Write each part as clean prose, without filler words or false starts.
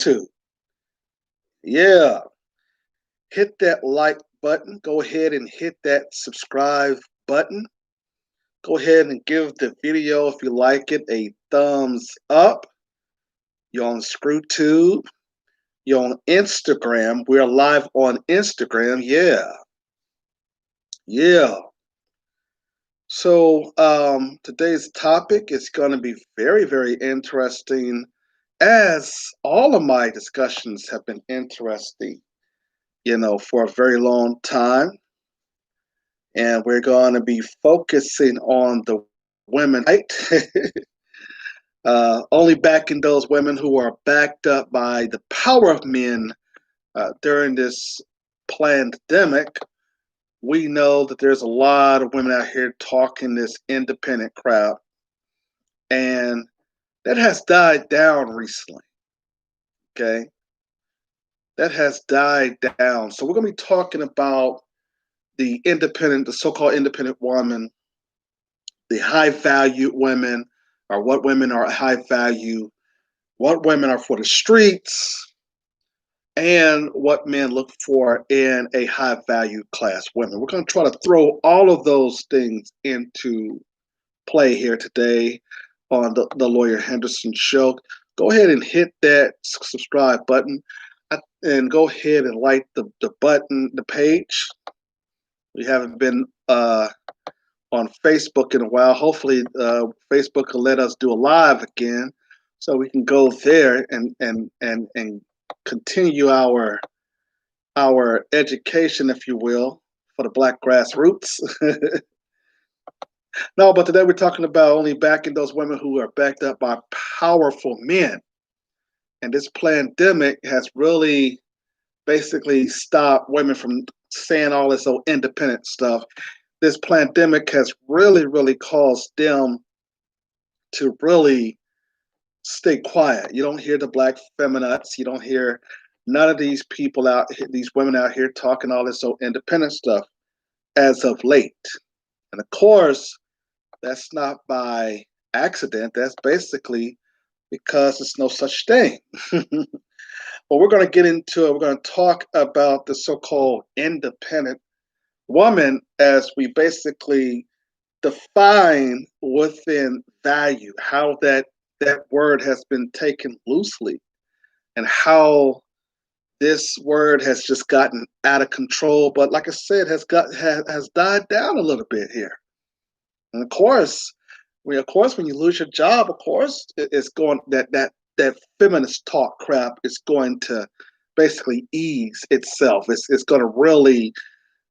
YouTube. Yeah, hit that like button. Go ahead and hit that subscribe button. Go ahead and give the video, if you like it, a thumbs up. You're on ScrewTube. You're on Instagram. We're live on Instagram. Yeah, yeah. So today's topic is going to be very, very interesting, as all of my discussions have been interesting, for a very long time. And we're going to be focusing on the women, right? Only backing those women who are backed up by the power of men during this plandemic. We know that there's a lot of women out here talking this independent crowd, and that has died down recently. Okay, that has died down. So we're going to be talking about the so-called independent woman, the high value women, or what women are high value, what women are for the streets, and what men look for in a high value class women. We're going to try to throw all of those things into play here today on the Lawyer Henderson Show. Go ahead and hit that subscribe button and go ahead and like the button, the page. We haven't been on Facebook in a while. Hopefully, Facebook will let us do a live again, so we can go there and continue our education, if you will, for the Black grassroots. No, but today we're talking about only backing those women who are backed up by powerful men, and this pandemic has really basically stopped women from saying all this old independent stuff. This pandemic has really, really caused them to really stay quiet. You don't hear the black feminists. You don't hear none of these people out here, these women out here talking all this old independent stuff as of late. And of course, that's not by accident. That's basically because there's no such thing. But we're going to get into it. We're going to talk about the so-called independent woman as we basically define within value how that word has been taken loosely, and how this word has just gotten out of control. But like I said, has died down a little bit here. And of course, when you lose your job, of course, it's going that feminist talk crap is going to basically ease itself. It's going to really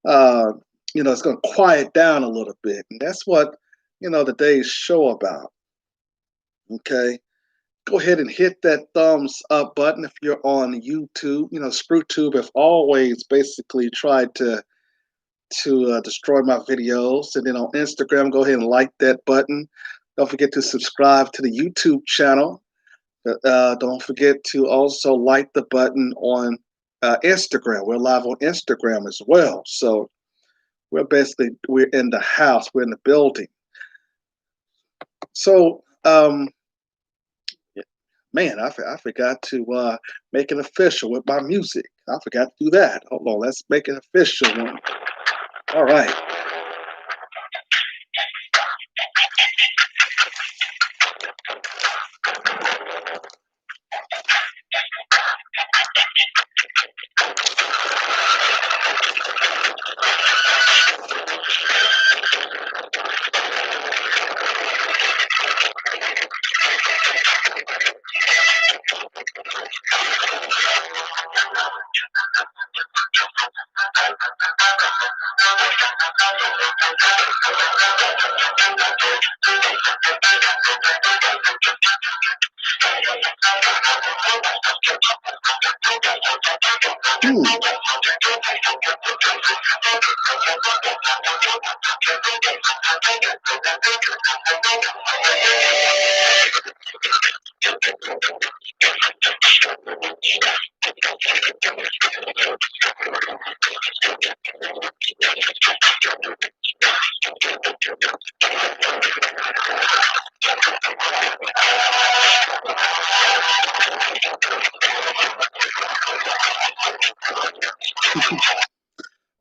it's going to quiet down a little bit. And that's what, today's show about. Okay. Go ahead and hit that thumbs up button if you're on YouTube. ScrewTube have always basically tried to destroy my videos. And then on Instagram, go ahead and like that button. Don't forget to subscribe to the YouTube channel. Don't forget to also like the button on Instagram. We're live on Instagram as well. So we're in the house, we're in the building. So, man, I forgot to make it official with my music. I forgot to do that. Hold on, let's make it official. All right.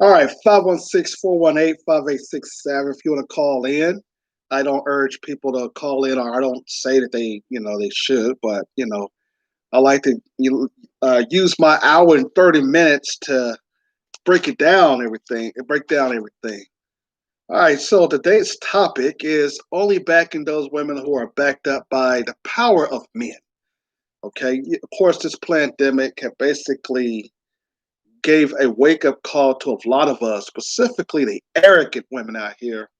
All right, 516-418-5867. If you want to call in, I don't urge people to call in, or I don't say that they should, but I like to use my hour and 30 minutes to break down everything. All right, so today's topic is only backing those women who are backed up by the power of men. Okay, of course, this pandemic have basically gave a wake up call to a lot of us, specifically the arrogant women out here,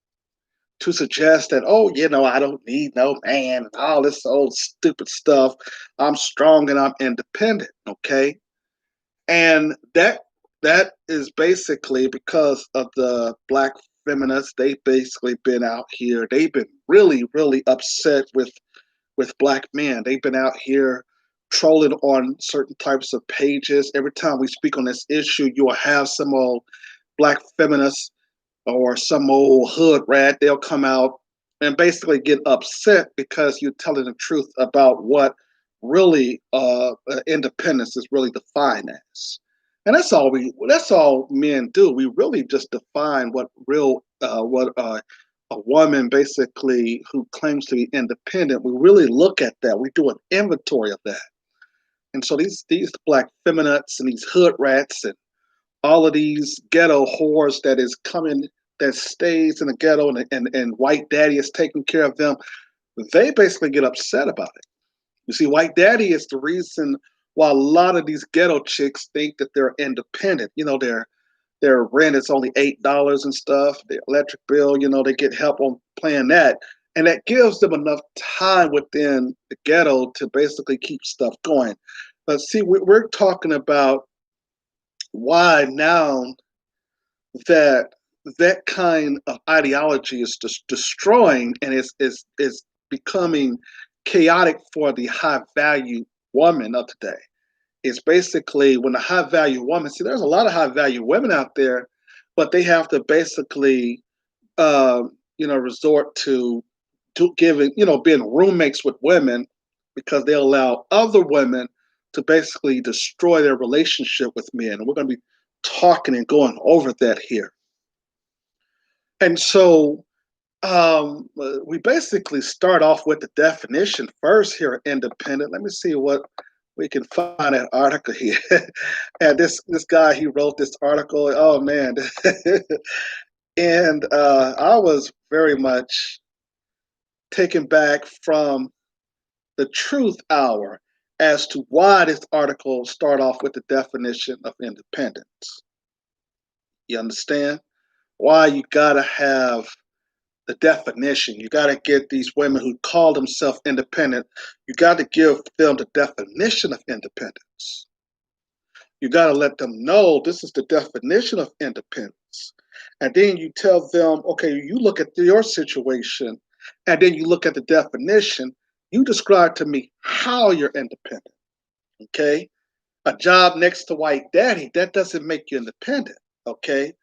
to suggest that, oh, I don't need no man and all this old stupid stuff. I'm strong and I'm independent. Okay, and that is basically because of the black feminists. They've basically been out here. They've been really, really upset with black men. They've been out here trolling on certain types of pages. Every time we speak on this issue, you'll have some old black feminist or some old hood rat. They'll come out and basically get upset because you're telling the truth about what really independence is really defined as. And that's all men do. We really just define what real what a woman basically who claims to be independent. We really look at that. We do an inventory of that. And so these black feminists and these hood rats and all of these ghetto whores that is coming, that stays in the ghetto, and white daddy is taking care of them, they basically get upset about it. You see, white daddy is the reason why a lot of these ghetto chicks think that they're independent. Their rent is only $8 and stuff. The electric bill, they get help on paying that, and that gives them enough time within the ghetto to basically keep stuff going. But see, we're talking about why now that that kind of ideology is just destroying, and is becoming chaotic for the high value woman of today. It's basically when the high value woman, see, there's a lot of high value women out there, but they have to basically, resort to giving, being roommates with women because they allow other women to basically destroy their relationship with men. And we're going to be talking and going over that here. And so we basically start off with the definition first here, independent. Let me see what we can find an article here. And this guy, he wrote this article. Oh man. And I was very much taken back from the truth hour as to why this article start off with the definition of independence. You understand? Why you gotta have the definition. You got to get these women who call themselves independent, you got to give them the definition of independence. You got to let them know this is the definition of independence. And then you tell them, okay, you look at your situation, and then you look at the definition. You describe to me how you're independent. Okay? A job next to white daddy, that doesn't make you independent. Okay?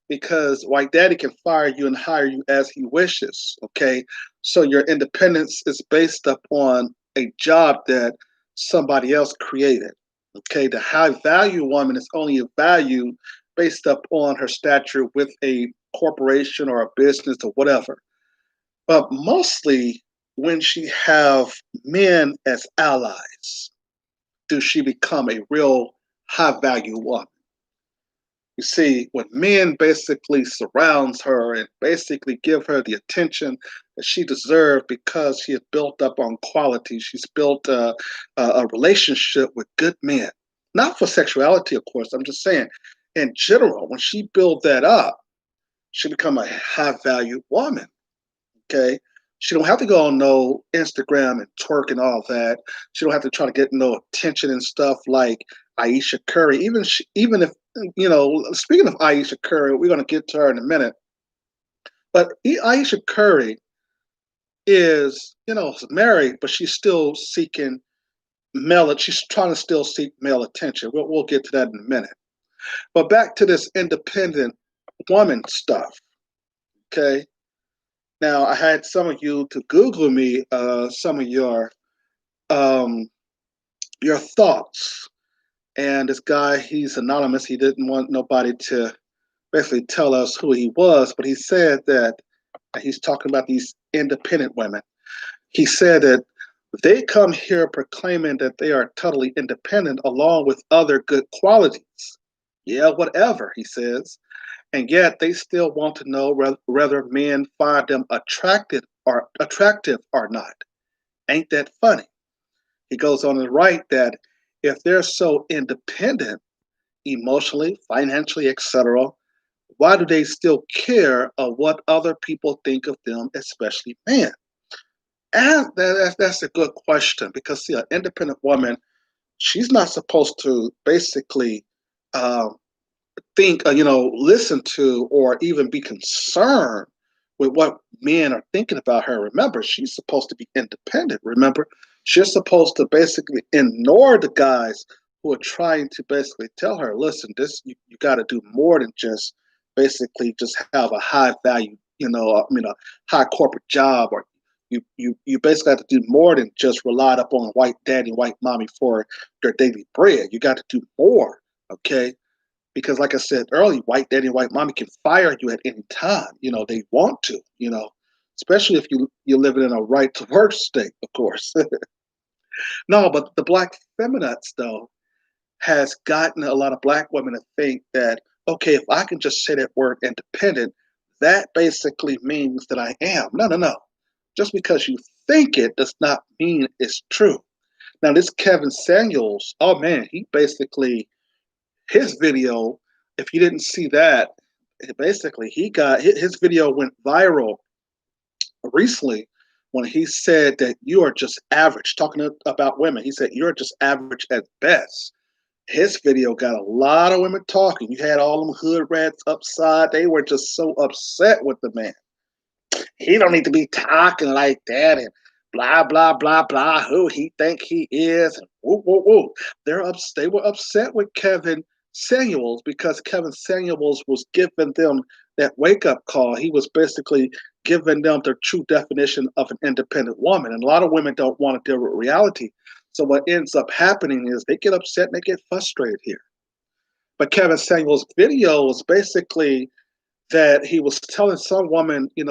Because white daddy can fire you and hire you as he wishes. Okay, so your independence is based upon a job that somebody else created. Okay, the high value woman is only a value based upon her stature with a corporation or a business or whatever. But mostly when she have men as allies, does she become a real high value woman. You see, when men basically surrounds her and basically give her the attention that she deserves because she has built up on quality, she's built a relationship with good men. Not for sexuality, of course. I'm just saying, in general, when she built that up, she become a high value woman. Okay, she don't have to go on no Instagram and twerk and all that. She don't have to try to get no attention and stuff like Aeeshya Curry. Even if speaking of Aeeshya Curry, we're gonna get to her in a minute. But Aeeshya Curry is married, but she's still seeking male. She's trying to still seek male attention. We'll get to that in a minute. But back to this independent woman stuff. Okay. Now I had some of you to Google me some of your thoughts. And this guy, he's anonymous. He didn't want nobody to basically tell us who he was, but he said that he's talking about these independent women. He said that they come here proclaiming that they are totally independent along with other good qualities. Yeah, whatever, he says. And yet they still want to know whether men find them attractive or not. Ain't that funny? He goes on to write that if they're so independent emotionally, financially, etc., why do they still care of what other people think of them, especially men? And that's a good question because, see, an independent woman, she's not supposed to basically um, think, listen to, or even be concerned with what men are thinking about her. Remember, she's supposed to be independent. Remember, she's supposed to basically ignore the guys who are trying to basically tell her, listen, this you got to do more than just basically just have a high value, a high corporate job, or you basically have to do more than just rely upon white daddy, white mommy for their daily bread. You got to do more, okay? Because like I said earlier, white daddy and white mommy can fire you at any time. They want to, especially if you're living in a right to work state, of course. No, but the black feminists though has gotten a lot of black women to think that, okay, if I can just say that word independent, that basically means that I am. No, no, no. Just because you think it does not mean it's true. Now this Kevin Samuels, oh man, he basically, his video, if you didn't see that, basically he got his video went viral recently when he said that you are just average. Talking about women, he said you're just average at best. His video got a lot of women talking. You had all them hood rats upside. They were just so upset with the man. He don't need to be talking like that and blah blah blah blah. Who he think he is? And woo woo woo. They were upset with Kevin Samuels because Kevin Samuels was giving them that wake up call. He was basically giving them the true definition of an independent woman. And a lot of women don't want to deal with reality. So what ends up happening is they get upset and they get frustrated here. But Kevin Samuels' video was basically that he was telling some woman, you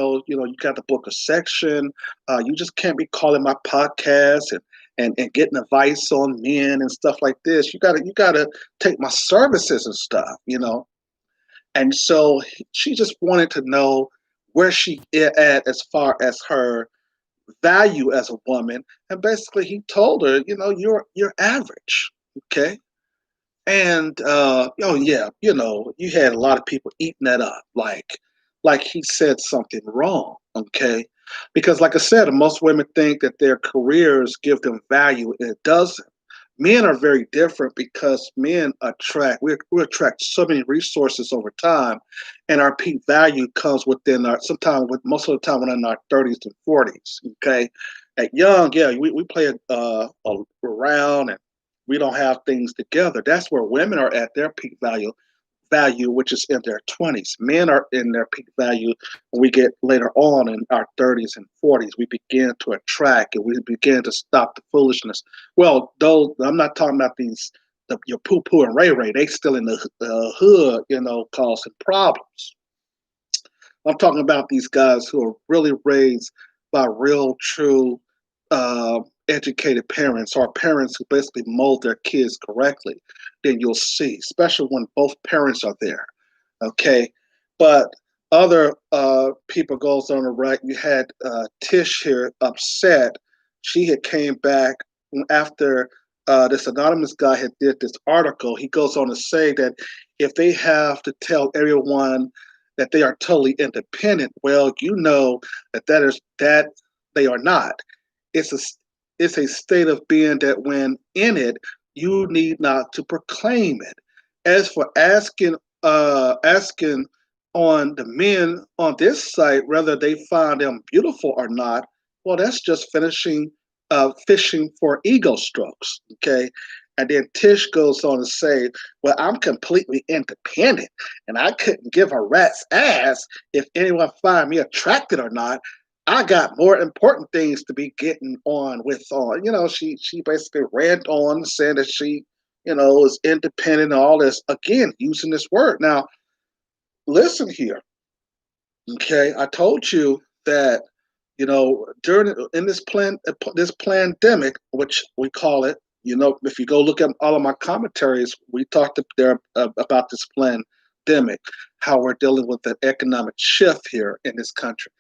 got to book a section. You just can't be calling my podcast and getting advice on men and stuff like this. You gotta take my services and stuff. And so she just wanted to know where she at as far as her value as a woman. And basically, he told her, you're average, okay. And oh yeah, you had a lot of people eating that up, like he said something wrong, okay? Because like I said, most women think that their careers give them value, and it doesn't. Men are very different because men we attract so many resources over time, and our peak value comes within our sometimes with most of the time within our 30s and 40s. Okay, at young, yeah, we play around and we don't have things together. That's where women are at their peak value, which is in their 20s. Men are in their peak value when we get later on in our 30s and 40s. We begin to attract and we begin to stop the foolishness. Well, though I'm not talking about your poo poo and ray ray. They still in the hood, causing problems. I'm talking about these guys who are really raised by real, true, educated parents or parents who basically mold their kids correctly. Then you'll see, especially when both parents are there. Okay, but other people goes on the right. You had Tish here upset. She had came back after this anonymous guy had did this article. He goes on to say that if they have to tell everyone that they are totally independent, well, that they are not. It's a it's a state of being that when in it, you need not to proclaim it. As for asking on the men on this site whether they find them beautiful or not, well, that's just fishing for ego strokes. Okay. And then Tish goes on to say, well, I'm completely independent and I couldn't give a rat's ass if anyone find me attracted or not. I got more important things to be getting on with. She basically ran on saying that she is independent and all this. Again, using this word. Now, listen here. Okay, I told you that during in this pandemic, which we call it. If you go look at all of my commentaries, we talked there about this pandemic, how we're dealing with an economic shift here in this country.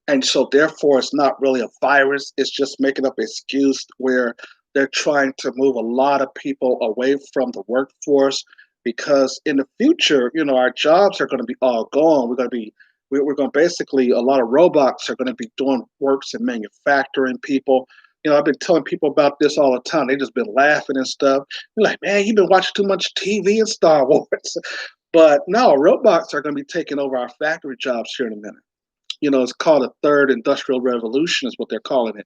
And so, therefore, it's not really a virus. It's just making up an excuse where they're trying to move a lot of people away from the workforce because in the future, our jobs are going to be all gone. We're going to basically, a lot of robots are going to be doing works in manufacturing people. I've been telling people about this all the time. They just been laughing and stuff. They're like, man, you've been watching too much TV and Star Wars. But no, robots are going to be taking over our factory jobs here in a minute. It's called a third industrial revolution, is what they're calling it.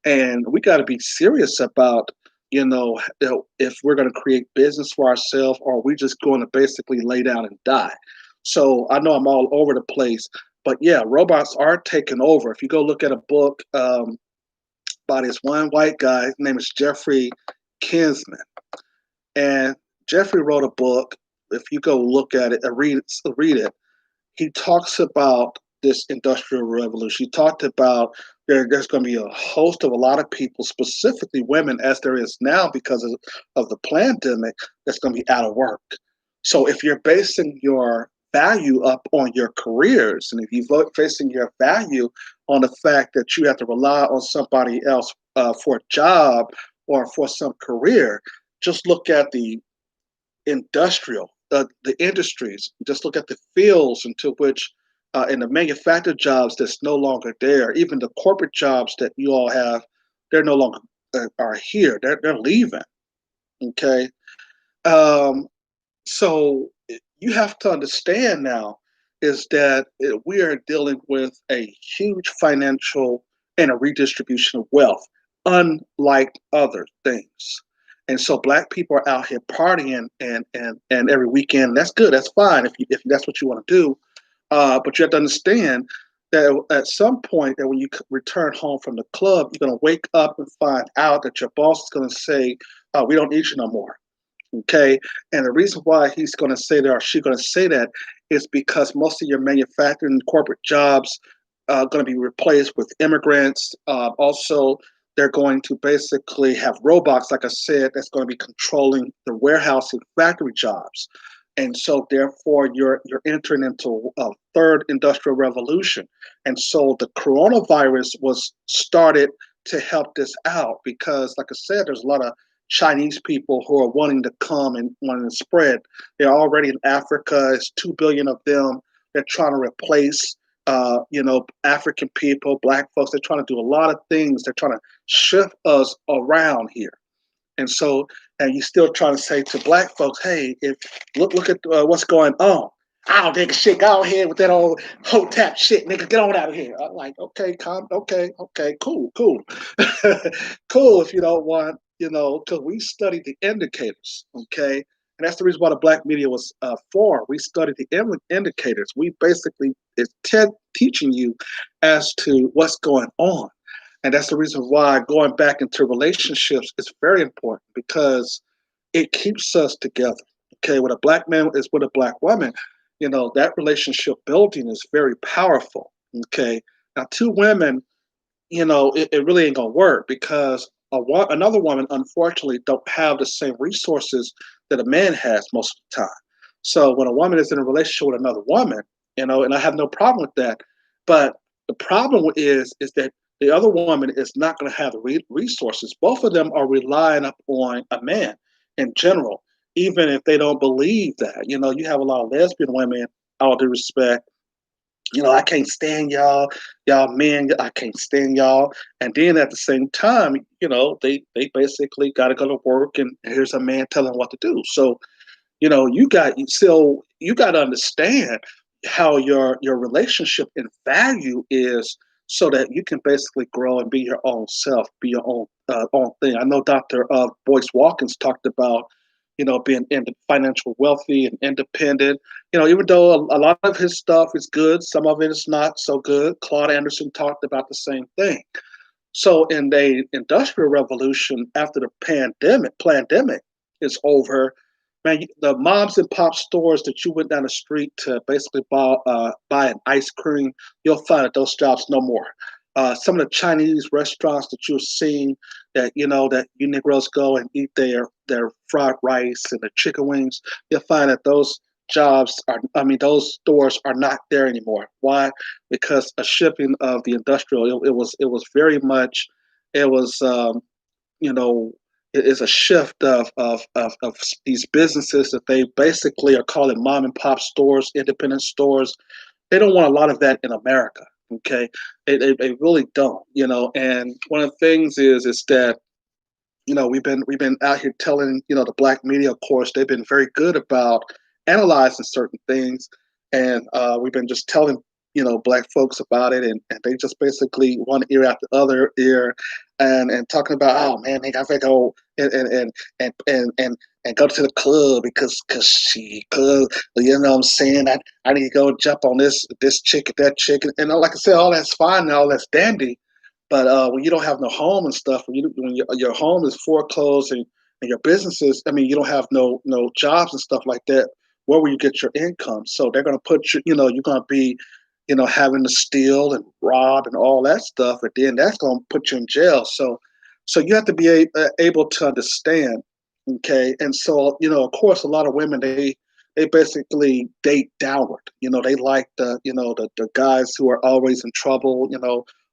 And we got to be serious about, if we're going to create business for ourselves or we just going to basically lay down and die. So I know I'm all over the place, but yeah, robots are taking over. If you go look at a book by this one white guy, his name is Jeffrey Kinsman. And Jeffrey wrote a book. If you go look at it and read it, he talks about this industrial revolution. He talked about there's going to be a host of a lot of people, specifically women, as there is now because of the pandemic, that's going to be out of work. So if you're basing your value up on your careers, and if you're basing your value on the fact that you have to rely on somebody else for a job or for some career, just look at the industries. Just look at the fields into which, in the manufactured jobs that's no longer there. Even the corporate jobs that you all have, they're no longer are here. They're leaving. Okay, um, so you have to understand now is that we are dealing with a huge financial and a redistribution of wealth, unlike other things. And so black people are out here partying and every weekend. That's good. That's fine if that's what you want to do. But you have to understand that at some point, that when you return home from the club, you're going to wake up and find out that your boss is going to say, "We don't need you no more." Okay, and the reason why he's going to say that or she's going to say that is because most of your manufacturing corporate jobs are going to be replaced with immigrants. Also, they're going to basically have robots, like I said, that's going to be controlling the warehouse and factory jobs. And so, therefore, you're entering into a third industrial revolution. And so, the coronavirus was started to help this out because, like I said, there's a lot of Chinese people who are wanting to come and wanting to spread. They're already in Africa. It's 2 billion of them. They're trying to replace, African people, black folks. They're trying to do a lot of things. They're trying to shift us around here. And so, and you still trying to say to black folks, hey, if look at what's going on. Oh, nigga, shit, go ahead with that old hotep shit, nigga, get on out of here. I'm like, okay, okay, cool, cool. If you don't want, because we studied the indicators, okay, and that's the reason why the black media was formed. We studied the indicators. We basically is teaching you as to what's going on. And that's the reason why going back into relationships is very important because it keeps us together. Okay, when a black man is with a black woman, that relationship building is very powerful. Okay, now two women, it really ain't gonna work because another woman, unfortunately, don't have the same resources that a man has most of the time. So when a woman is in a relationship with another woman, and I have no problem with that, but the problem is that the other woman is not going to have the resources. Both of them are relying upon a man in general, even if they don't believe that. You have a lot of lesbian women, all due respect, I can't stand y'all men, I can't stand y'all. And then at the same time, they basically got to go to work, and here's a man telling them what to do. So, you got to understand how your relationship and value is, so that you can basically grow and be your own self, be your own thing. I know Dr. Boyce Watkins talked about being financial wealthy and independent. Even though a lot of his stuff is good, some of it is not so good. Claude Anderson talked about the same thing. So in the industrial revolution after the pandemic, is over. Man, the moms and pop stores that you went down the street to basically buy an ice cream, you'll find that those jobs no more. Some of the Chinese restaurants that you're seeing that that you Negroes go and eat their fried rice and the chicken wings, you'll find that those jobs are, I mean, those stores are not there anymore. Why? Because a shipping of the industrial, it was very much, it was you know, it is a shift of these businesses that they basically are calling mom and pop stores, independent stores. They don't want a lot of that in America. Okay, they really don't. And one of the things is that we've been out here telling the black media, of course, they've been very good about analyzing certain things, and we've been just telling black folks about it, and they just basically one ear after the other ear, and talking about, oh man, they got to go and go to the club because what I'm saying, I need to go jump on this chick, that chick, and like I said, all that's fine and all that's dandy, but when you don't have no home and stuff, when your home is foreclosed, and your businesses, I mean, you don't have no jobs and stuff like that. Where will you get your income? So they're going to put you, you're going to be, having to steal and rob and all that stuff, and then that's going to put you in jail. So you have to be able to understand, okay? And so of course, a lot of women, they basically date downward. They like the guys who are always in trouble.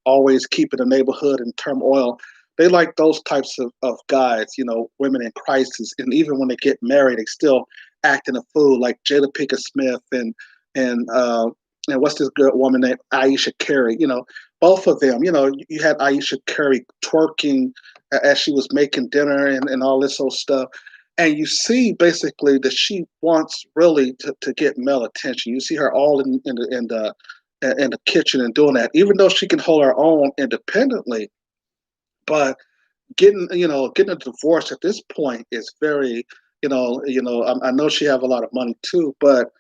Always keeping the neighborhood in turmoil. They like those types of guys, women in crisis. And even when they get married, they still acting a fool, like Jada Pinkett Smith and and what's this good woman named Aeeshya Carey. Both of them. You had Aeeshya Carey twerking as she was making dinner and all this old stuff. And you see basically that she wants really to get male attention. You see her all in the kitchen and doing that, even though she can hold her own independently. But getting a divorce at this point is very, I know she have a lot of money too, but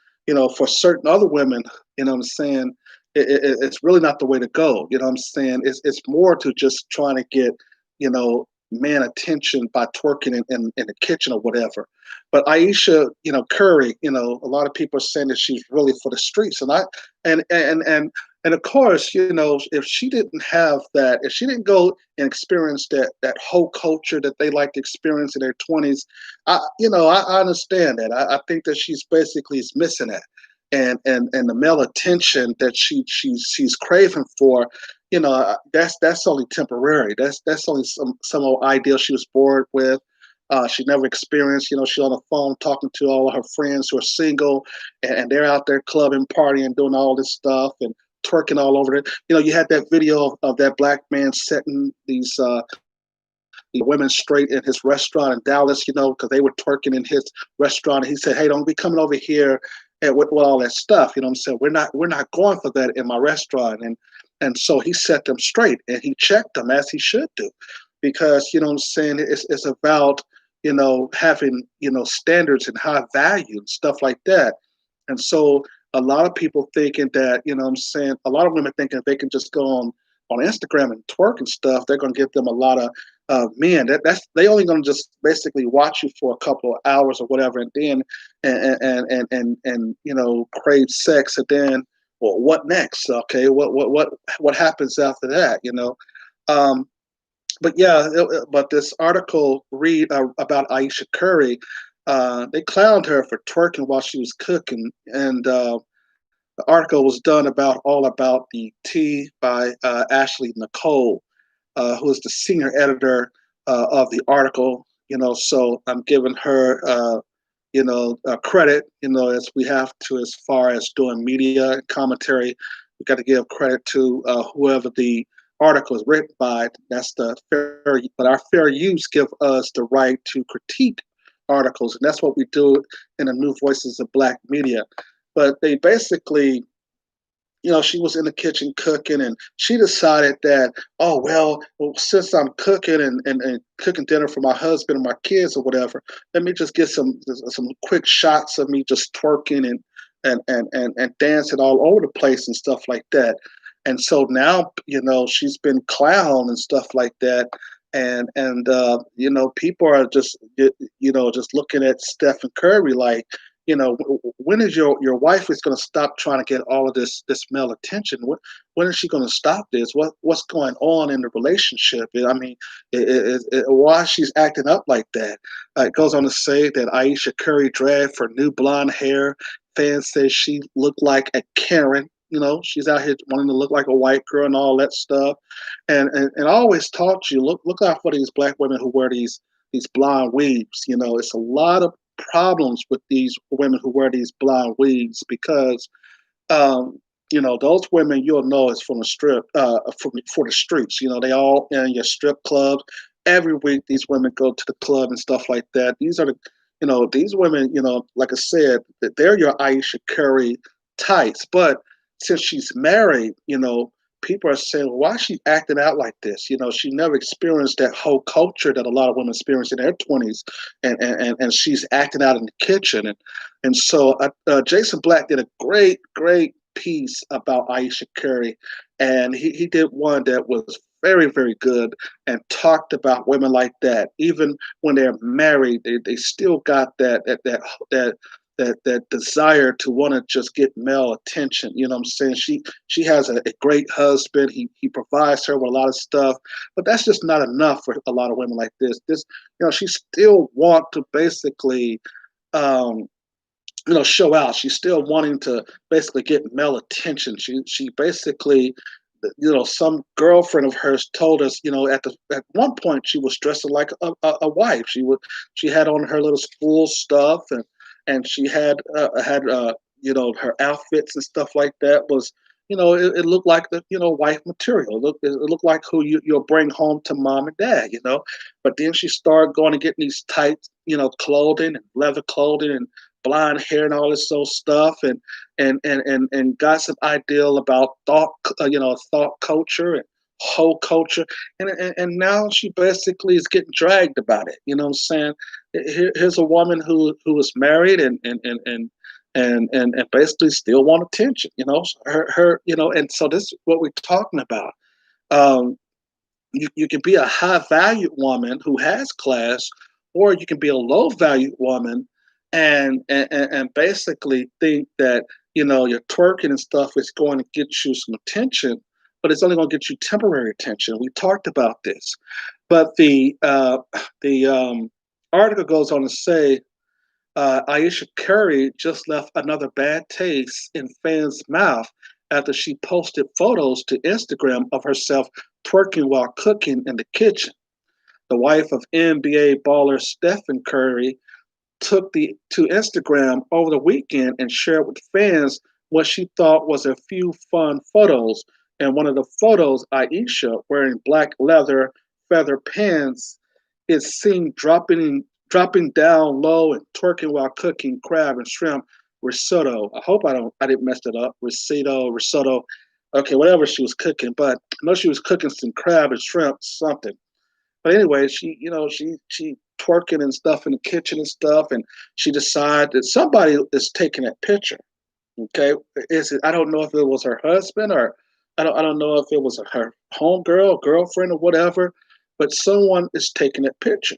for certain other women, what I'm saying, it's really not the way to go. What I'm saying, it's more to just trying to get you know man attention by twerking in the kitchen or whatever. But Aisha, Curry, a lot of people are saying that she's really for the streets, and of course, if she didn't have that, if she didn't go and experience that whole culture that they like to experience in their 20s, I understand that. I think that she's basically is missing that, and the male attention that she's craving for, that's only temporary. That's only some old ideal she was bored with. She never experienced. She's on the phone talking to all of her friends who are single, and they're out there clubbing, partying, doing all this stuff, and twerking all over it. You had that video of that black man setting these women straight in his restaurant in Dallas, because they were twerking in his restaurant. And he said, "Hey, don't be coming over here and with all that stuff." You know what I'm saying? We're not going for that in my restaurant. And so he set them straight, and he checked them as he should do, because what I'm saying, it's about having standards and high value and stuff like that. And so a lot of people thinking that, what I'm saying, a lot of women thinking if they can just go on Instagram and twerk and stuff, they're going to give them a lot of men. That's they only going to just basically watch you for a couple of hours or whatever, and then and crave sex, and then, well, what next? Okay, what happens after that? Um, but yeah, but this article read about Aisha Curry. They clowned her for twerking while she was cooking, and the article was done all about the tea by Ashley Nicole, who is the senior editor of the article. So I'm giving her, credit. As we have to, as far as doing media and commentary, we got to give credit to whoever the article is written by. That's but our fair use give us the right to critique articles, and that's what we do in the New Voices of Black Media. But they basically, she was in the kitchen cooking, and she decided that, oh, well, since I'm cooking and cooking dinner for my husband and my kids or whatever, let me just get some quick shots of me just twerking and dancing all over the place and stuff like that. And so now, she's been clowned and stuff like that. and people are just just looking at Stephen Curry like, when is your wife is going to stop trying to get all of this male attention? When is she going to stop this? What's going on in the relationship? I mean, why she's acting up like that? It goes on to say that Aeeshya Curry dragged for new blonde hair. Fans say she looked like a Karen. She's out here wanting to look like a white girl and all that stuff. And I always taught you, look out for these black women who wear these blonde weaves. It's a lot of problems with these women who wear these blonde weaves because um, those women you'll know is from the strip, for the streets. They all in your strip clubs. Every week, these women go to the club and stuff like that. These are these women. Like I said, that they're your Aeeshya Curry types. But since she's married, people are saying, well, why is she acting out like this? She never experienced that whole culture that a lot of women experience in their 20s, and she's acting out in the kitchen. And so Jason Black did a great piece about Aeeshya Curry, and he did one that was very, very good and talked about women like that. Even when they're married, they still got that desire to want to just get male attention. You know what I'm saying? She has a great husband. He provides her with a lot of stuff, but that's just not enough for a lot of women like this. She still want to basically um, show out. She's still wanting to basically get male attention. She basically, some girlfriend of hers told us, at one point she was dressing like a wife. She had on her little school stuff, and she had her outfits and stuff like that was. It looked like the wife material. It looked like who you'll bring home to mom and dad. But then she started going and getting these tight clothing and leather clothing and blonde hair and all this old stuff, and got some ideal about thought culture and whole culture, and now she basically is getting dragged about it. You know what I'm saying? Here's a woman who is married and basically still want attention. Her and so this is what we're talking about. Um, you can be a high valued woman who has class, or you can be a low valued woman and basically think that your twerking and stuff is going to get you some attention, but it's only going to get you temporary attention. We talked about this, but the article goes on to say Aeeshya Curry just left another bad taste in fans' mouth after she posted photos to Instagram of herself twerking while cooking in the kitchen. The wife of NBA baller Stephen Curry to Instagram over the weekend and shared with fans what she thought was a few fun photos. And one of the photos, Aeeshya, wearing black leather feather pants, is seen dropping down low and twerking while cooking crab and shrimp risotto. I hope I didn't mess it up. Risotto. Okay, whatever she was cooking, but I know she was cooking some crab and shrimp something. But anyway, she twerking and stuff in the kitchen and stuff, and she decided that somebody is taking that picture. Okay, is it? I don't know if it was her husband or I don't know if it was her homegirl, girlfriend, or whatever, but someone is taking that picture.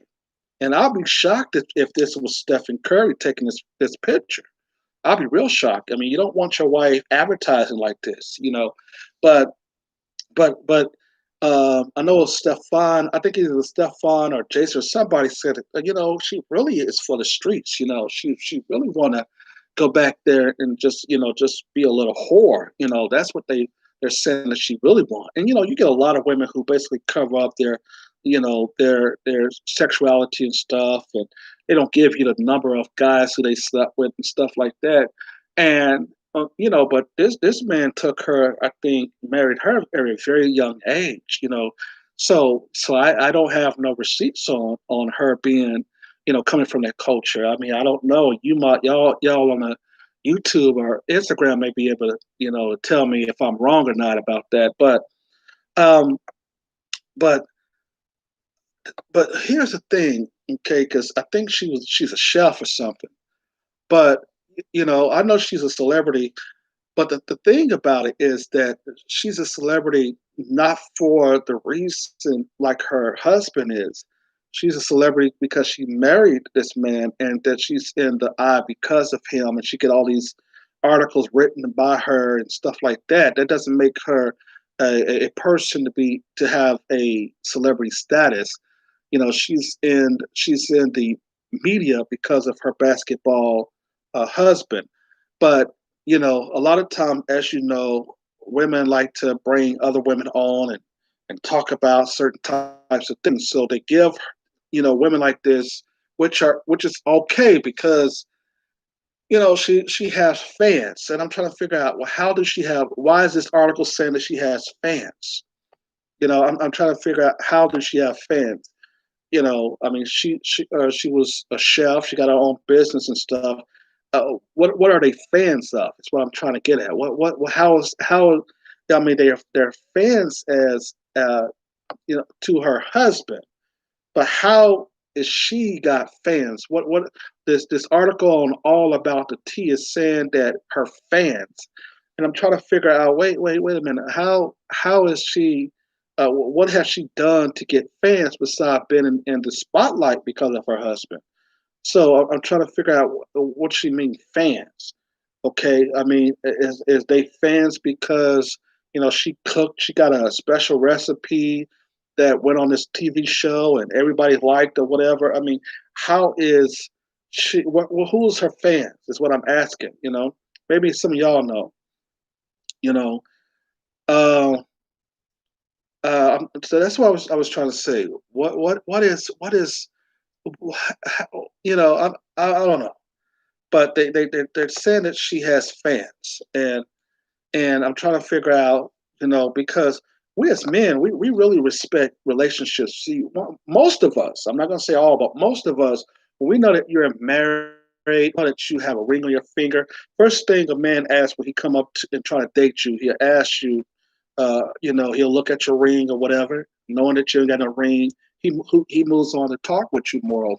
And I'll be shocked if this was Stephen Curry taking this picture. I'll be real shocked. I mean, you don't want your wife advertising like this. But I know Stefan. I think either Stefan or Jason or somebody said it. She really is for the streets. She really want to go back there and just be a little whore. That's what they're saying that she really want. And you get a lot of women who basically cover up their sexuality and stuff, and they don't give you the number of guys who they slept with and stuff like that. And but this man took her, I think, married her at a very young age. So I don't have no receipts on her being, coming from that culture. I mean, I don't know. You might y'all on the YouTube or Instagram may be able to, tell me if I'm wrong or not about that. Um, but but here's the thing, okay? Because I think she's a chef or something. But I know she's a celebrity. But the thing about it is that she's a celebrity not for the reason like her husband is. She's a celebrity because she married this man and that she's in the eye because of him and she get all these articles written by her and stuff like that. That doesn't make her a person to have a celebrity status. She's in the media because of her basketball husband. But a lot of time, as you know, women like to bring other women on and talk about certain types of things. So they give women like this, which is okay because she has fans, and I'm trying to figure out, well, how does she have? Why is this article saying that she has fans? I'm trying to figure out, how does she have fans? I mean, she was a chef. She got her own business and stuff. What are they fans of? Is what I'm trying to get at. How is how? I mean, they're fans as to her husband, but how is she got fans? What this article on All About the Tea is saying that her fans, and I'm trying to figure out. Wait a minute. How is she? What has she done to get fans besides being in the spotlight because of her husband? So I'm trying to figure out what she means fans. Okay, I mean, is they fans because she cooked, she got a special recipe that went on this TV show and everybody liked or whatever. I mean, how is she? Who's her fans? Is what I'm asking. Maybe some of y'all know. You know, uh, so that's what I was trying to say. What is I don't know, but they're saying that she has fans, and I'm trying to figure out, because we as men, we really respect relationships. See, most of us, I'm not going to say all, but most of us, when we know that you're married, know that you have a ring on your finger, first thing a man asks when he come up and try to date you, he'll ask you, he'll look at your ring or whatever, knowing that you ain't got a ring. He moves on to talk with you more.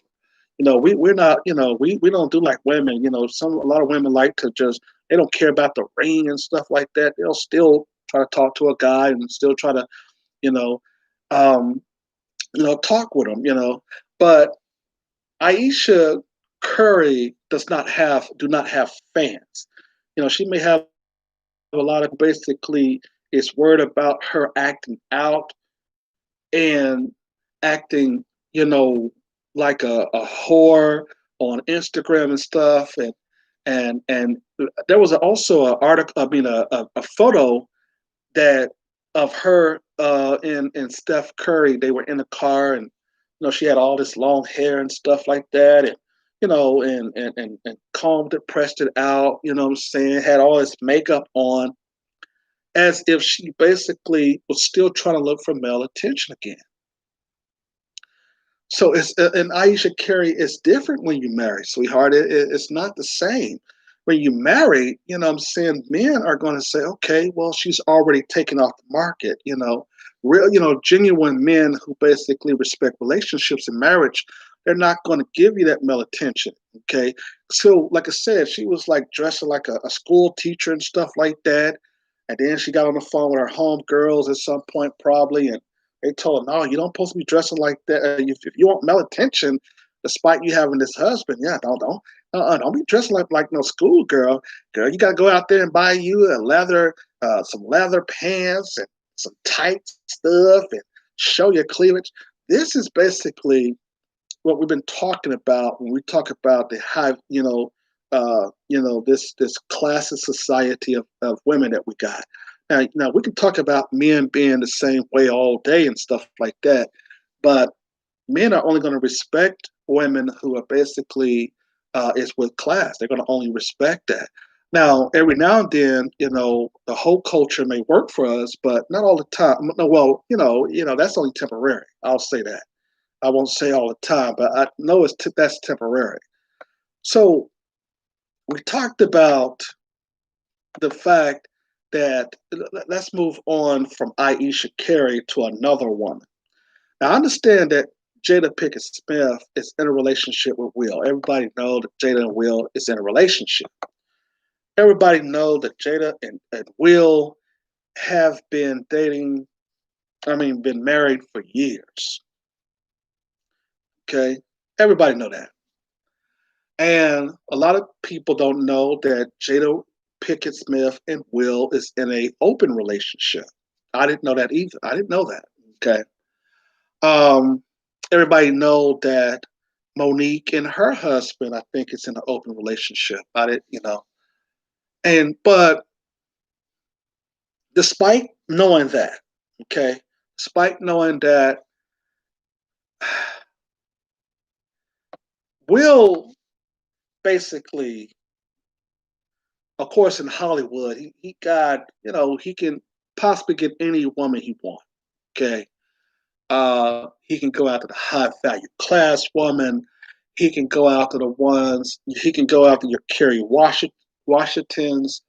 We're not, we don't do like women. A lot of women like to just, they don't care about the ring and stuff like that. They'll still try to talk to a guy and still try to, you know, um, talk with him. But Aeeshya Curry do not have fans. She may have a lot of, basically, it's word about her acting out and acting, like a whore on Instagram and stuff, and there was also an article, I mean, a photo that of her and Steph Curry. They were in the car, and she had all this long hair and stuff like that, and and combed it, pressed it out. You know what I'm saying? Had all this makeup on, as if she basically was still trying to look for male attention again. So and Aisha Carey is different when you marry, sweetheart. It's not the same. When you marry, I'm saying, men are going to say, okay, well, she's already taken off the market. Real, genuine men who basically respect relationships and marriage, they're not going to give you that male attention. Okay. So, like I said, she was like dressing like a school teacher and stuff like that. And then she got on the phone with her home girls at some point, probably, and they told her, no, you don't supposed to be dressing like that. If you want male attention, despite you having this husband, yeah, don't be dressing like no schoolgirl. Girl, you gotta go out there and buy you some leather pants and some tight stuff and show your cleavage. This is basically what we've been talking about when we talk about the high, this classist society of women that we got. Now we can talk about men being the same way all day and stuff like that, but men are only going to respect women who are basically is with class. They're going to only respect that. Now, every now and then, the whole culture may work for us, but not all the time. No, well, that's only temporary. I'll say that. I won't say all the time, but I know that's temporary. So we talked about the fact that, let's move on from Aisha Carey to another woman. Now, I understand that Jada Pinkett Smith is in a relationship with Will. Everybody knows that Jada and Will is in a relationship. Everybody knows that Jada and Will have been dating I mean, been married for years. Okay, everybody know that, and a lot of people don't know that Jada Pickett Smith and Will is in a open relationship. I didn't know that either. I didn't know that. Okay, um, everybody know that Monique and her husband, I think, is in an open relationship. I didn't, and but despite knowing that, okay, despite knowing that, Will basically, of course, in Hollywood, he got, he can possibly get any woman he wants. Okay. He can go after the high value class woman. He can go after the ones, he can go after your Kerry Washingtons.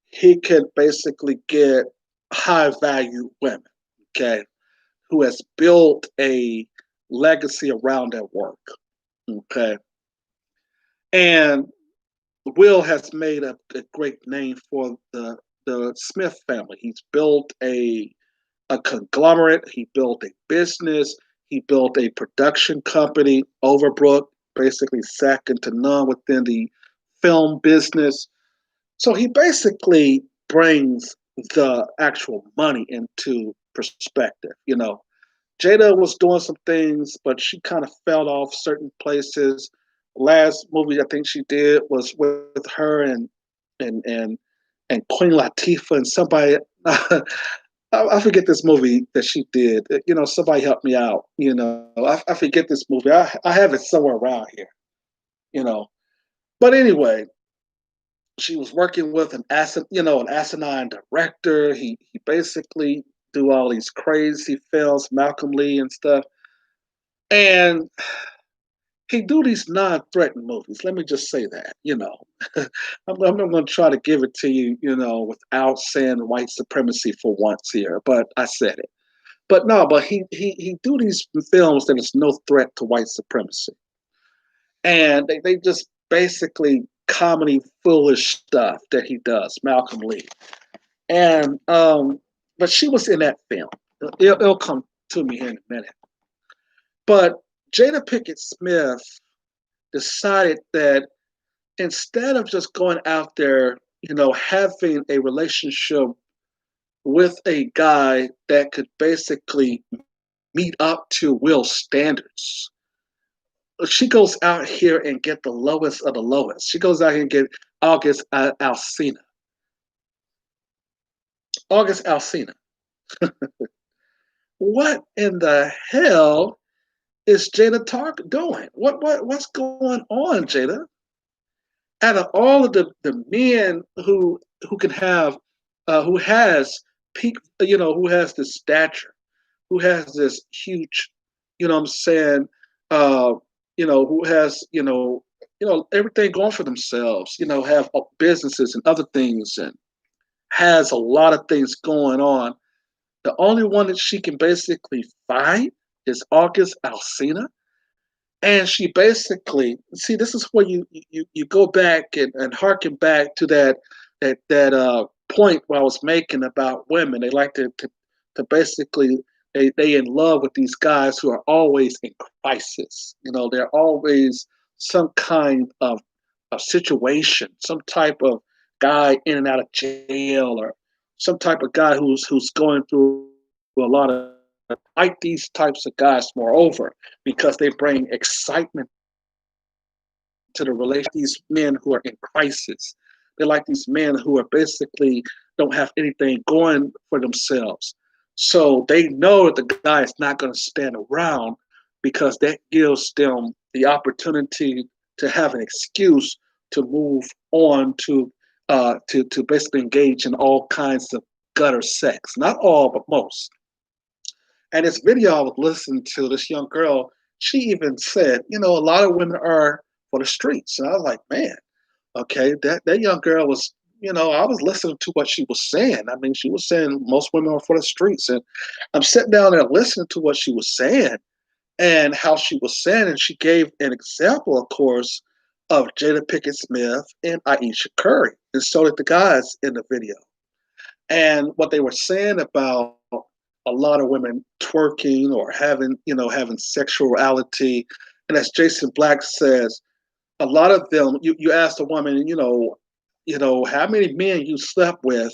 He can basically get high value women, okay, who has built a legacy around their work. Okay. And Will has made a great name for the Smith family. He's built a conglomerate, he built a business, he built a production company, Overbrook, basically second to none within the film business. So he basically brings the actual money into perspective. Jada was doing some things, but she kind of fell off certain places. Last movie I think she did was with her and and and Queen Latifah and somebody. I forget this movie that she did. Somebody help me out. I forget this movie. I have it somewhere around here. You know, but anyway, she was working with an asinine director. He basically do all these crazy films, Malcolm Lee and stuff, and he do these non-threatening movies. Let me just say that. I'm not going to try to give it to you, without saying white supremacy for once here, but I said it. But no, but he do these films that is no threat to white supremacy, and they just basically comedy foolish stuff that he does, Malcolm Lee, and but she was in that film. It'll come to me here in a minute. But Jada Pickett Smith decided that instead of just going out there, having a relationship with a guy that could basically meet up to Will's standards, she goes out here and get the lowest of the lowest. She goes out here and get August Alsina. August Alsina. What in the hell is Jada Tark doing? What's going on, Jada? Out of all of the men who can have who has peak, who has this stature, who has this huge, what I'm saying, uh, who has, everything going for themselves, have businesses and other things and has a lot of things going on. The only one that she can basically find is August Alsina. And she basically, see, this is where you go back and harken back to that point where I was making about women. They like to basically they in love with these guys who are always in crisis. They're always some kind of situation, some type of guy in and out of jail, or some type of guy who's going through a lot of, like these types of guys, moreover, because they bring excitement to the relation. These men who are in crisis, they like these men who are basically don't have anything going for themselves. So they know that the guy is not going to stand around, because that gives them the opportunity to have an excuse to move on to basically engage in all kinds of gutter sex. Not all, but most. And this video I was listening to, this young girl, she even said, a lot of women are for the streets. And I was like, man, okay, that young girl was, I was listening to what she was saying. I mean, she was saying most women are for the streets. And I'm sitting down there listening to what she was saying and how she was saying. And she gave an example, of course, of Jada Pickett Smith and Aeeshya Curry. And so did the guys in the video. And what they were saying about a lot of women twerking or having sexuality. And as Jason Black says, a lot of them, you ask a woman, how many men you slept with,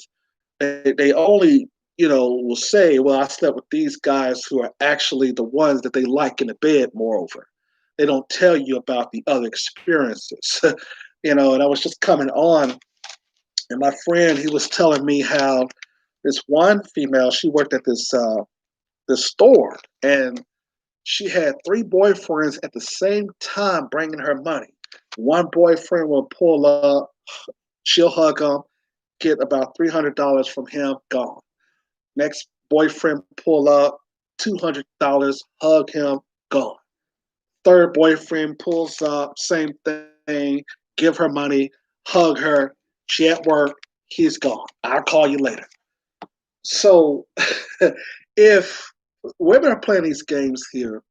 they only, will say, well, I slept with these guys who are actually the ones that they like in the bed, moreover. They don't tell you about the other experiences. And I was just coming on, and my friend, he was telling me how this one female, she worked at this store, and she had three boyfriends at the same time bringing her money. One boyfriend will pull up, she'll hug him, get about $300 from him, gone. Next boyfriend pull up, $200, hug him, gone. Third boyfriend pulls up, same thing, give her money, hug her. She at work, he's gone. I'll call you later. So if women are playing these games here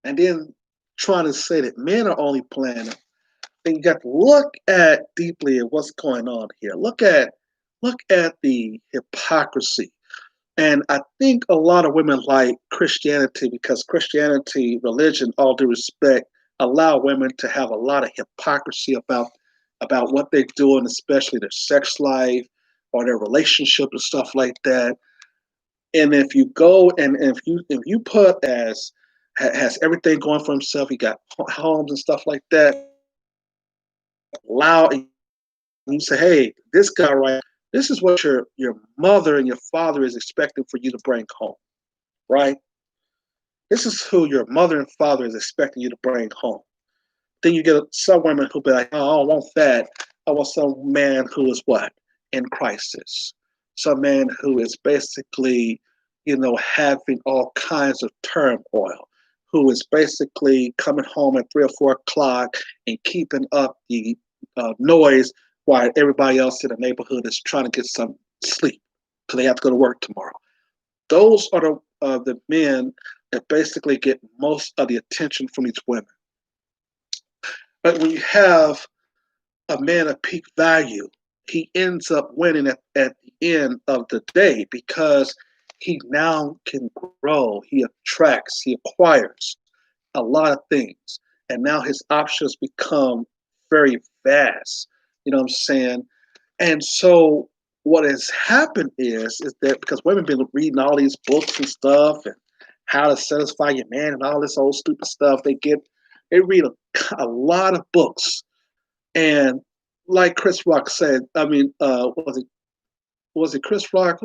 and then trying to say that men are only playing it, then you got to look at deeply at what's going on here. Look at the hypocrisy. And I think a lot of women like Christianity because Christianity, religion, all due respect, allow women to have a lot of hypocrisy about what they're doing, especially their sex life or their relationship and stuff like that. And if you go and if you put as has everything going for himself, he got homes and stuff like that, allow and you say, hey, this guy right, this is what your mother and your father is expecting for you to bring home, right? This is who your mother and father is expecting you to bring home. Then you get some women who be like, oh, I don't want that. I want some man who is what? In crisis. Some man who is basically, having all kinds of turmoil, who is basically coming home at 3 or 4 o'clock and keeping up the noise while everybody else in the neighborhood is trying to get some sleep because they have to go to work tomorrow. Those are the men that basically get most of the attention from these women. But when you have a man of peak value, he ends up winning at the end of the day because he now can grow, he attracts, he acquires a lot of things. And now his options become very vast. You know what I'm saying? And so what has happened is that because women been reading all these books and stuff and how to satisfy your man and all this old stupid stuff, they read a lot of books. And like Chris Rock said, I mean, was it Chris Rock?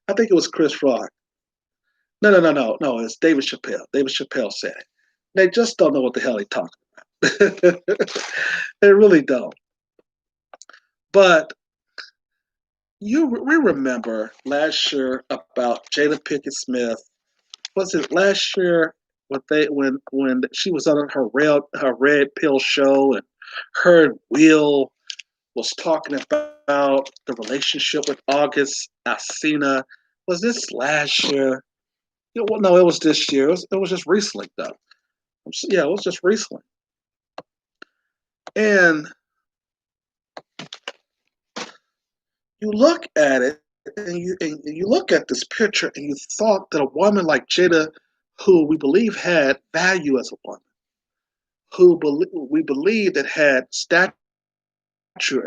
I think it was Chris Rock. No. It's David Chappelle. David Chappelle said it. They just don't know what the hell they talking about. They really don't. But we remember last year about Jada Pinkett Smith. Was it last year when she was on her red pill show and her and Will was talking about the relationship with August Alsina? Was this last year? Well, no, it was this year. It was just recently, though. Yeah, it was just recently. And you look at it, and you look at this picture, and you thought that a woman like Jada, who we believe had value as a woman, we believe that had stature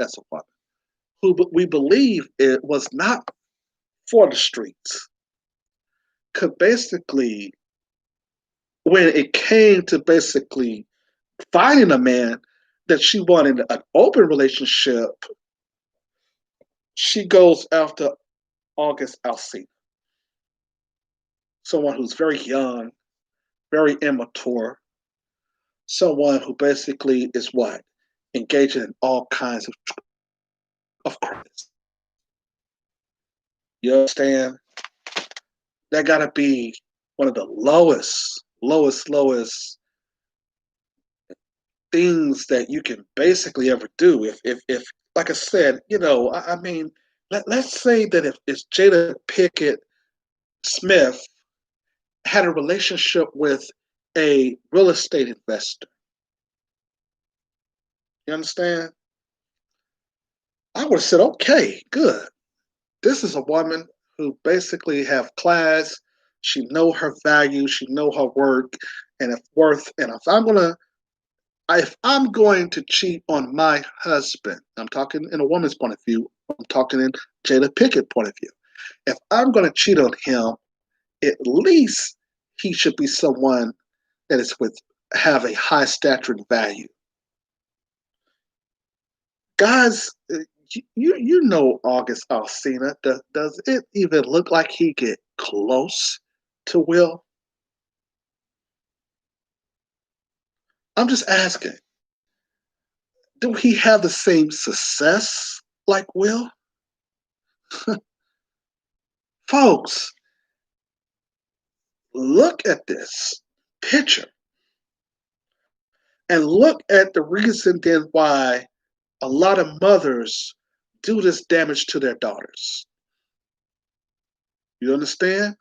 as a woman, we believe it was not for the streets, could basically, when it came to basically finding a man that she wanted an open relationship, she goes after August Alsina, someone who's very young, very immature, someone who basically is what? Engaging in all kinds of crimes. You understand? That gotta be one of the lowest things that you can basically ever do. If like I said, I mean, let's say that if Jada Pickett Smith had a relationship with a real estate investor, you understand? I would have said, okay, good. This is a woman who basically have class. She know her value. She know her work and if worth. And if I'm going to cheat on my husband, I'm talking in a woman's point of view. I'm talking in Jada Pinkett point of view. If I'm going to cheat on him, at least he should be someone that is with have a high stature and value. Guys, you know August Alsina. Does it even look like he get close to Will? I'm just asking. Do he have the same success like Will? Folks, look at this picture and look at the reason then why a lot of mothers do this damage to their daughters. You understand?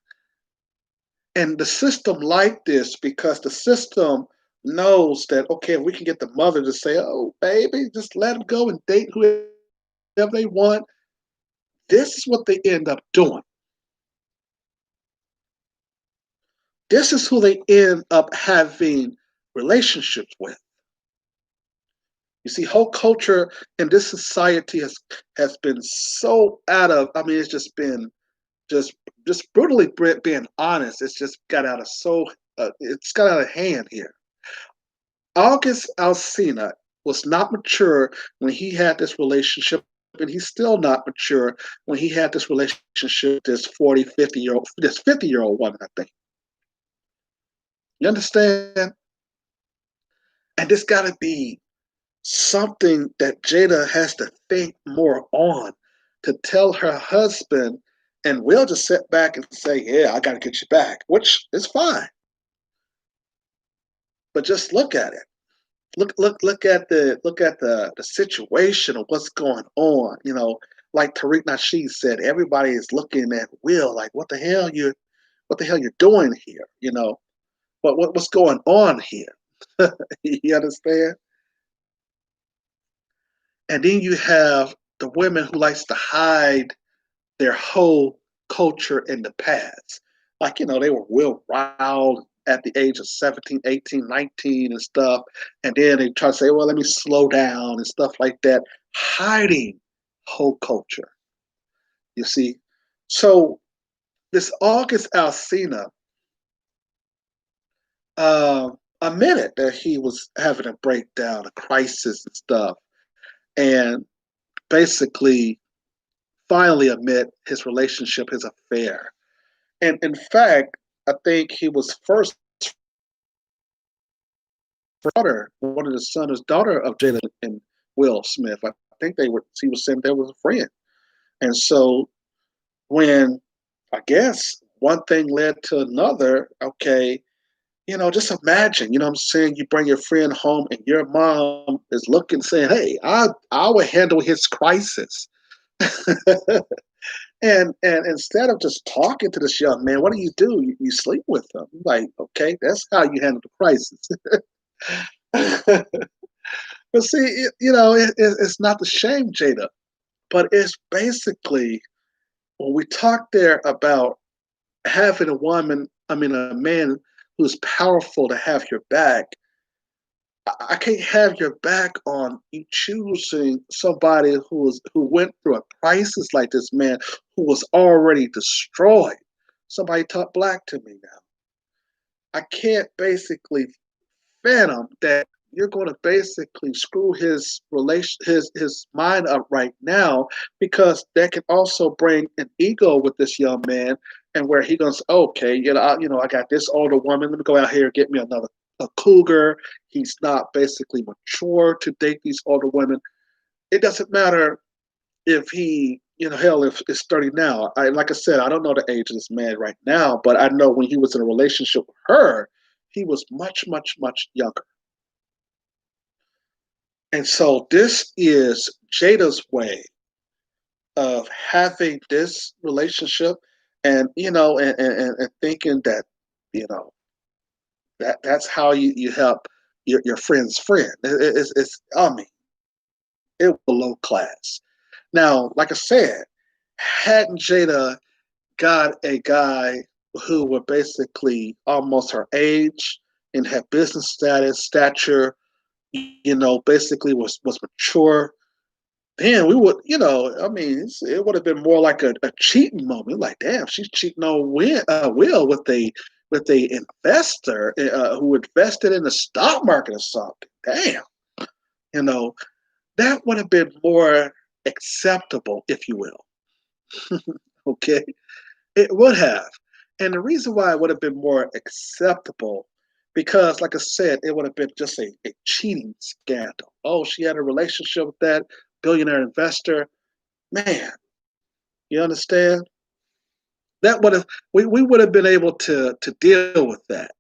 And the system like this because the system knows that okay, if we can get the mother to say, "Oh, baby, just let them go and date whoever they want." This is what they end up doing. This is who they end up having relationships with. You see, whole culture in this society has been so out of. I mean, it's just been just just brutally being honest. It's just got out of it's got out of hand here. August Alsina was not mature when he had this relationship, and he's still not mature when he had this relationship, this 40, 50-year old, this 50-year-old woman, I think. You understand? And this got to be something that Jada has to think more on to tell her husband, and we'll just sit back and say, yeah, I got to get you back, which is fine. But just look at it. Look at the situation of what's going on. You know, like Tariq Nasheed said, everybody is looking at Will like, what the hell you're doing here? You know, what's going on here? You understand? And then you have the women who likes to hide their whole culture in the past. Like, they were Will Wild at the age of 17, 18, 19 and stuff. And then they try to say, well, let me slow down and stuff like that, hiding whole culture. You see? So this August Alsina admitted that he was having a breakdown, a crisis and stuff. And basically finally admit his relationship, his affair. And in fact, I think he was first daughter, one of the son, his daughter of Jada and Will Smith. I think he was saying there was a friend. And so when I guess one thing led to another, okay, just imagine, what I'm saying, you bring your friend home and your mom is looking saying, hey, I will handle his crisis. And instead of just talking to this young man, what do? You sleep with him. Like, okay, that's how you handle the crisis. But see, it's not the shame, Jada, but it's basically when we talk there about having a man who's powerful to have your back. I can't have your back on you choosing somebody who went through a crisis like this man who was already destroyed. Somebody talk black to me now. I can't basically fathom that you're going to basically screw his mind up right now because that can also bring an ego with this young man and where he goes, okay, I got this older woman. Let me go out here and get me another a cougar. He's not basically mature to date these older women. It doesn't matter if he, hell, if it's 30 now. Like I said, I don't know the age of this man right now, but I know when he was in a relationship with her, he was much, much, much younger. And so this is Jada's way of having this relationship and, and thinking that, you know, that's how you help your friend's friend. I mean, it was low class. Now, like I said, hadn't Jada got a guy who were basically almost her age and had business status, stature, basically was mature, then we would, I mean, it would have been more like a cheating moment. Like, damn, she's cheating on Will with a investor who invested in the stock market or something. Damn, you know, that would have been more acceptable, if you will. Okay, it would have, and the reason why it would have been more acceptable, because, like I said, it would have been just a cheating scandal. Oh, she had a relationship with that billionaire investor. Man, you understand? That would have we would have been able to deal with that.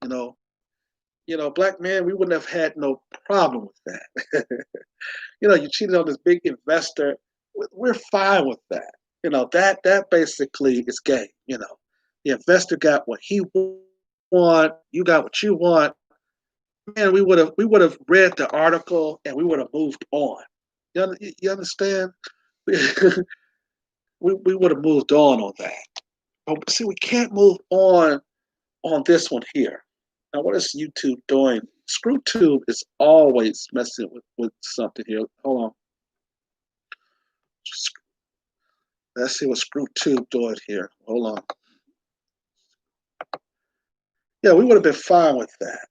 You know, black men, we wouldn't have had no problem with that. You cheated on this big investor. We're fine with that. That basically is game. The investor got what he want. You got what you want. Man, we would have read the article and we would have moved on. You understand? we would have moved on that. But see, we can't move on this one here. Now, what is YouTube doing? ScrewTube is always messing with something here. Hold on. Let's see what ScrewTube doing here. Hold on. Yeah, we would have been fine with that.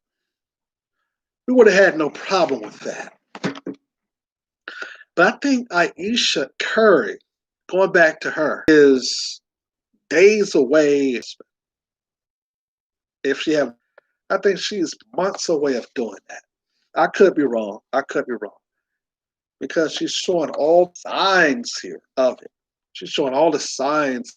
We would have had no problem with that. But I think Aeeshya Curry, going back to her, is days away. If she have, I think she's months away of doing that. I could be wrong. Because she's showing all signs here of it. She's showing all the signs